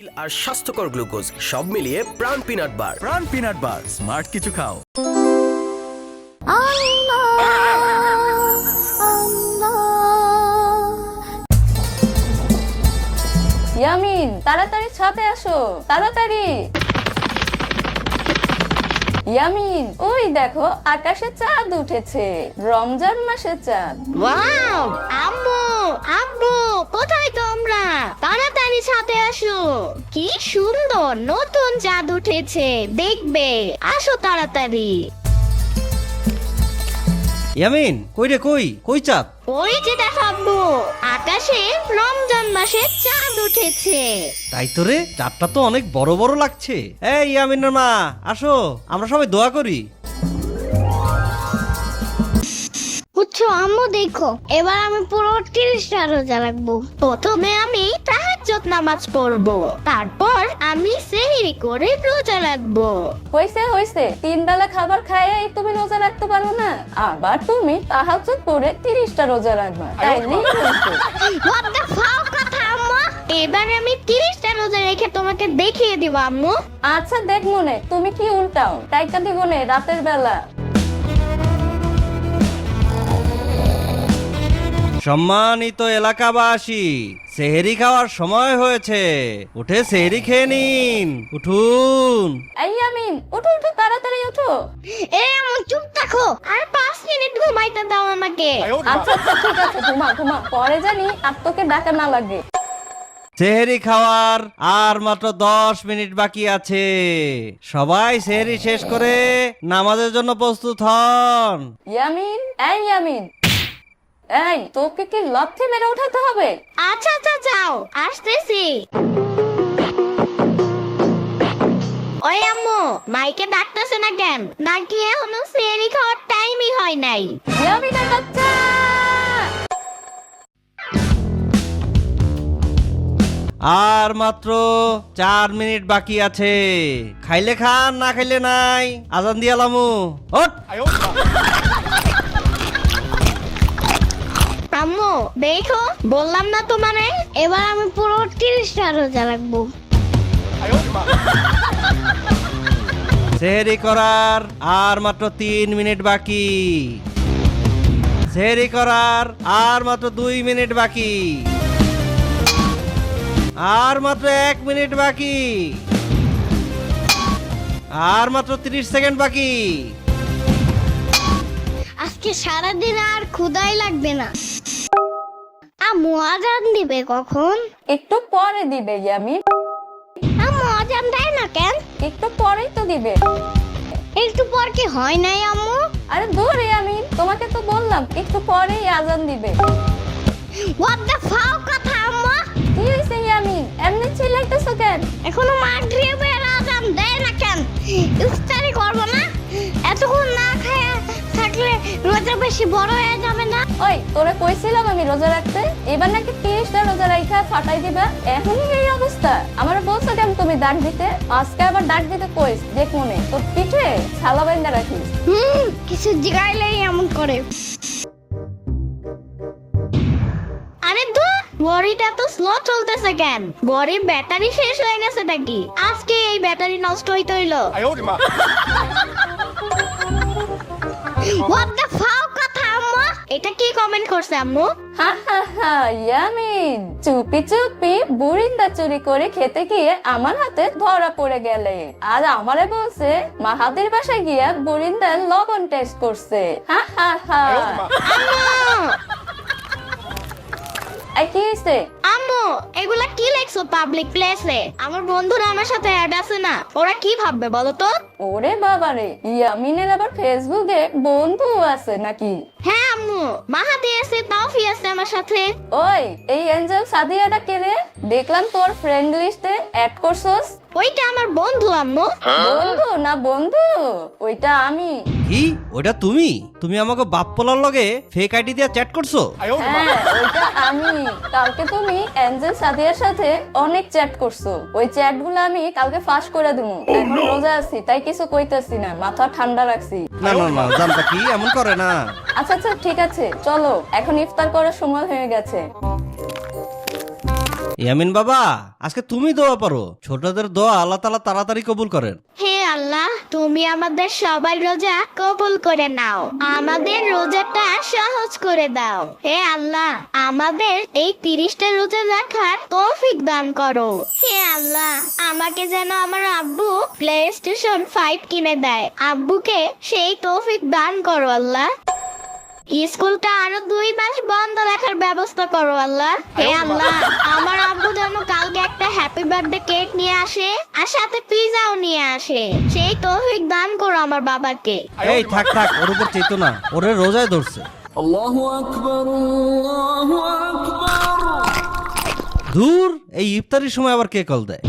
আর স্বাস্থ্যকর গ্লুকোজ সব মিলিয়ে প্রাণ পিনাট বার। প্রাণ পিনাট বার, স্মার্ট কিছু খাও। ইয়ামিন, তাড়াতাড়ি ছাদে আসো, তাড়াতাড়ি। ইয়ামিন, ওই দেখো আকাশে চাঁদ উঠেছে, রমজান মাসের চাঁদ। ওয়াও, আম্মু আম্মু কোথায় তোমরা? তাড়াতাড়ি ছাদে আসো, কি সুন্দর নতুন চাঁদ উঠেছে, দেখবে, আসো তাড়াতাড়ি। ইয়ামিন, কই রে, কই কই চাঁদ? ওই যে দেখো আম্মু, আকাশে রমজান মাসে চাঁদ উঠেছে। তাই তো রে, চাঁদটা তো অনেক বড় বড় লাগছে। এই ইয়ামিনের মা, আসো, আমরা সবাই দোয়া করি। বুঝছো আম্মু, দেখো এবার আমি পুরো 30টা রোজা রাখবো। প্রথমে আমি তাহাজ্জুদ নামাজ পড়বো, তারপর আমি সেহরি করে রোজা রাখবো। হইছে হইছে, 3 বেলা খাবার খাইয়েই তুমি রোজা রাখতে পারো না, আবার তুমি তাহাজ্জুদ পড়ে 30টা রোজা রাখবা, তাইলেই হইছে। What the fuck কথা আম্মু? এবার আমি 30টা রোজা রেখে তোমাকে দেখিয়ে দিব আম্মু। আচ্ছা দেখ মনে, তুমি কি উল্টাও, টাইকা দিব নে রাতের বেলা। সম্মানিত এলাকাবাসী, সেহরি খাওয়ার সময় হয়েছে, উঠে সেহরি খেয়ে নিন, উঠুন। এই ইয়ামিন, উঠো উঠো, তাড়াতাড়ি উঠো। আম্মু চুপ থাকো, আর 5 মিনিট ঘুমাইতে দাও আমাকে। আচ্ছা আচ্ছা ঠিক আছে, ঘুমা ঘুমা, পরে জানি আর তোকে ডাকা না লাগে। সেহরি খাওয়ার আর মাত্র 10 মিনিট বাকি আছে, সবাই সেহরি শেষ করে নামাজের জন্য প্রস্তুত হন। ইয়ামিন, এই ইয়ামিন, এই তোকে কি লাথি মেরে উঠাতে হবে? আচ্ছা আচ্ছা যাও, আসতেছি। ওই আম্মু, মাইকে ডাকতেছে না কেন? নাকি এখনো সেহরি খাওয়ার টাইমই হয় নাই? ইয়ামিনের বাচ্চা, আর মাত্র 4 মিনিট বাকি আছে, খাইলে খান, না খাইলে নাই, আজান দিয়ালামু, ওঠ। আম্মু দেখো, বললাম না তোমারে, এবার আমি পুরো 30টা রোজা রাখবো। সেহরি করার আর মাত্র 3 মিনিট বাকি, সেহরি করার আর মাত্র 2 মিনিট বাকি, আর মাত্র 1 মিনিট বাকি, আর মাত্র 30 সেকেন্ড বাকি। আজকে সারাদিন আর ক্ষুধাই লাগবে না। আম্মু আজান দিবে কখন? একটু পরে দিবে ইয়ামিন, আম্মু আজান দেয় না কেন? একটু পরেই তো দিবে। একটু পর কি হয় নাই আম্মু? আরে দূর ইয়ামিন, তোমাকে তো বললাম একটু পরেই আজান দিবে। What the fuck কথা আম্মু? কি হইছে ইয়ামিন, এমনি চিল্লাইতেছো কেন? এখনো মাগরিবের আজান দেয় না কেন? ইফতারি করবো না? এতক্ষণ না খায়া থাকলে রোজা বেশি বড় হয়ে যাবে না? ওই তোরে কইছিলাম আমি রোজা রাখতে, এবার নাকি 30টা রোজা রাইখা ফাটাই দিবা, এখনই এই অবস্থা। আমার বলছো কেন তুমি ডাক দিতে, আজকে আবার ডাক দিতে কইস, দেখ মনে তোর পিঠে ছালা বাইন্দা রাখিস। কিছু জিগাইলেই এমন করে। আরে ধুর, ঘড়িটা তো স্লো চলতেছে কেন? ঘড়ির ব্যাটারি শেষ হয়ে গেছে নাকি? আজকে এই ব্যাটারি নষ্ট হইতে হইলো। What the fuck কথা আম্মু? এটা কি কমেন্ট করছে আম্মু? হা হা হা, ইয়ামিন, চুপি চুপি বুরিন্দা চুরি করে খেতে গিয়ে আমার হাতে ধরা পড়ে গেলে, আর আমারে বলছে মাহাদির বাসায় গিয়া বুরিন্দার লবণ টেস্ট করছে। হা হা হা। এই কি হইছে? আম্মু এগুলা কি লেখছো পাবলিক প্লেসে? আমার বন্ধুরা আমার সাথে অ্যাড আছে না, ওরা কি ভাববে বলো তো? ওরে বাবারে, ইয়ামিনের আবার ফেসবুকে বন্ধু আছে নাকি? হ্যাঁ আম্মু, মাহাদি আছে, তাওফি আছে আমার সাথে। ওই এই এঞ্জেল সাদিয়াটা কে রে? দেখলাম তোর ফ্রেন্ড লিস্টে অ্যাড করছস। ওইটা আমার বন্ধু আম্মু। বন্ধু না বন্ধু, ওইটা আমি। কি, ওটা তুমি? তুমি আমাকে বাপ পোলার লগে ফেক আইডি দিয়ে চ্যাট করছো? হ্যাঁ ওইটা আমি। কালকে তুমি এঞ্জেল সাদিয়ার সাথে অনেক চ্যাট করছো, ওই চ্যাট গুলো আমি কালকে ফাঁস করে দেবো। এখন রোজা আছি তাই কিছু কইতেছি না, মাথা ঠান্ডা রাখছি। না না না, জানতা কি এমন করে না। আচ্ছা আচ্ছা ঠিক আছে, চলো এখন ইফতার করার সময় হয়ে গেছে। ইয়ামিন বাবা, আজকে তুমি দোয়া পারো। ছোটদের দোয়া আল্লাহ তাআলা তাড়াতাড়ি কবুল করেন। হে আল্লাহ, তুমি আমাদের সবার রোজা কবুল করে নাও, আমাদের রোজাটা সহজ করে দাও। হে আল্লাহ, আমাদের এই 30টা রোজা রাখার তৌফিক দান করো। হে আল্লাহ, আমাকে যেন আমার আব্বু প্লেস্টেশন 5 কিনে দেয়। আব্বুকে সেই তৌফিক দান করো আল্লাহ। স্কুলটা আরো 2 মাস বন্ধ রাখার ব্যবস্থা করো আল্লাহ। হে আল্লাহ, আমার আব্বু যেন কালকে একটা হ্যাপি বার্থডে কেক নিয়ে আসে আর সাথে পিজাও নিয়ে আসে। সেই তৌফিক দান করো আমার বাবাকে। এই থাক থাক, ওর উপর চেতো না, ওরে রোজায় ধরছে। দূর, এই ইফতারির সময় আবার কে কল দেয়?